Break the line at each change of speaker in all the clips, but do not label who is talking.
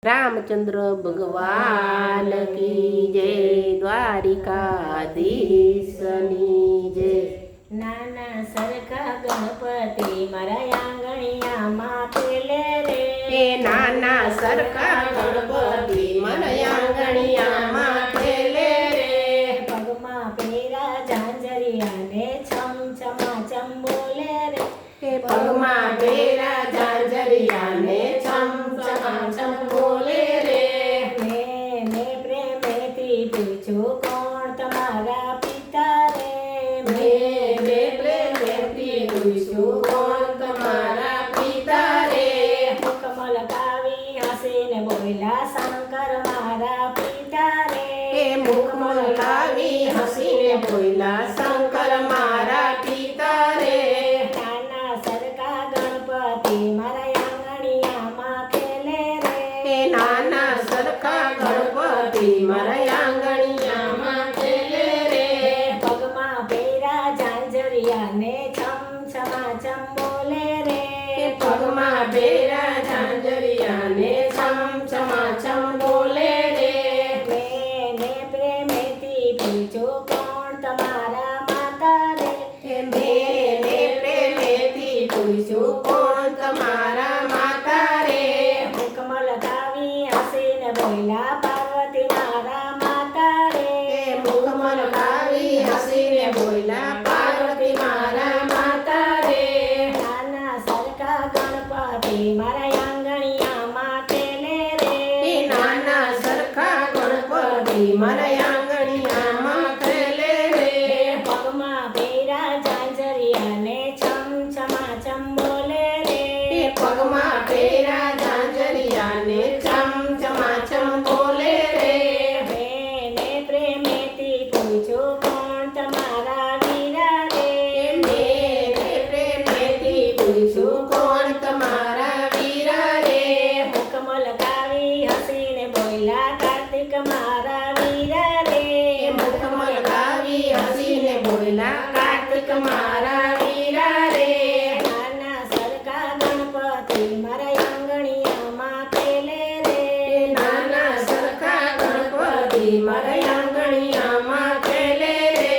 रामचंद्र भगवान की जय, द्वारिकाधीशनी जय।
नाना सरखा गणपति मारा आंगणिया मातेले रे।
नाना सरखा गणपति मारा आंगणिया मातेले रे।
पगमा पेरा झांझरिया ने छम छमा चम बोले रे।
पगमा पेरा झांझरिया ने छम छमा चम बोले रे।
मैंने प्रेमेथी पूछो कौन तुम्हारा पिता रे।
मैंने प्रेमेथी पूछो कौन तुम्हारा पिता रे।
कमल कावी हसीने बोला शंकर मारा पिता रे।
मुखमल कावी हसीने बोला शंकर मारा पिता रे।
नाना सरका गणपति मारा आंगणिया मां खेले रे।
नाना सरखा गणपति मारा आंगणिया मां खेले रे।
पगमा पेरा झांझरिया ने छम छमा चम बोले रे।
पगमा पेरा झांझरिया ने छम छमा चम बोले रे।
मैंने प्रेमेथी पूछो कौन तुम्हारा माता रे।
मैंने प्रेमेथी पूछो कौन तुम्हारा माता रे।
कमल कावी हसीने बोला पार्वती मारा माता रे।
मुखमल कावी हसीने बोला पार्वती मारा माता रे।
नाना सरका गणपति मारा आंगणिया मां खेले रे।
नाना सरखा गणपति मारा आंगणिया मां खेले रे।
पगमा पेरा झांझरिया ने छम छमा चम बोले रे।
पगमा पेरा झांझरिया ने छम छमा चम बोले रे।
मैंने प्रेमेथी पूछो कौन तुम्हारा वीरा रे।
मेरे प्रेमेथी पूछो कौन तुम्हारा वीरा रे।
कमल कावी हसीने बोला कार्तिक मारा वीरा रे।
मुखमल कावी हसीने बोला कार्तिक मारा वीरा रे।
नाना सरका गणपति मारा आंगणिया मां खेले रे।
नाना सरखा गणपति मारा आंगणिया मां खेले रे।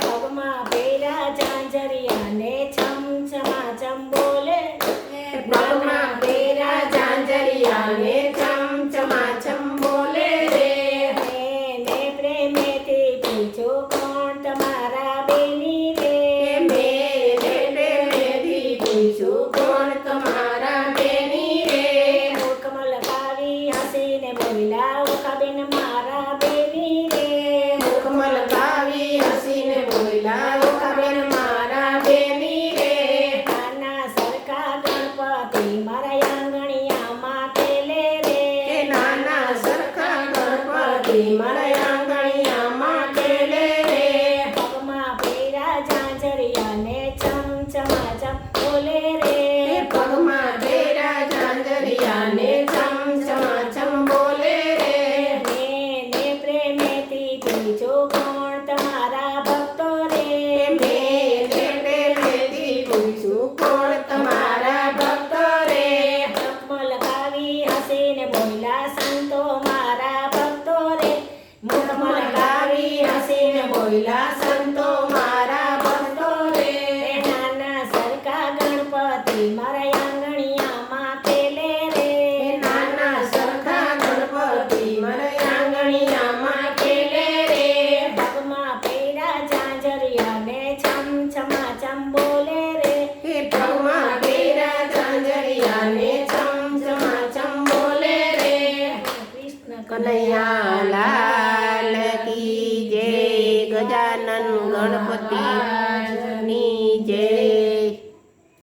पगमा पेरा झांझरिया ने छम छमा चम बोले।
पगमा पेरा झांझरिया ने छम छमा चम बोले रे।
मैंने प्रेमेथी पूछो कौन तुम्हारा बेनी रे।
मेरे प्रेमेथी पूछो कौन तुम्हारा बेनी रे।
कमल कावी हसीने बोला उखबिन मारा बेनी रे।
मुखमल कावी हसीने बोला कबीर मारा बेनी रे।
नाना सरका गणपति मारा आंगणिया मां खेले रे।
नाना सरखा गणपति मारा आंगणिया मां खेले रे।
पगमा पेरा झांझरिया ने छम छमा चम बोले रे।
पगमा पेरा झांझरिया ने छम छमा चम बोले रे।
मैंने प्रेमेथी पूछो कौन तुम्हारा भक्तो रे।
मेरे प्रेमेथी पूछो कौन तुम्हारा भक्त रे।
कमल कावी हसीने बोला संतो मारा भक्तो रे।
मुखमल कावी हसीने बोला संतो मारा भक्तो रे।
नाना सरका गणपति मारा आंगणिया मां खेले रे।
नाना सरखा गणपति मारा आंगणिया मां खेले रे।
पगमा पेरा झांझरिया ने छम छमा चम बोले रे।
पगमा पेरा झांझरिया ने छम छमा चम बोले रे।
कृष्ण
कन्हैया लाल की जय। गजानन गणपति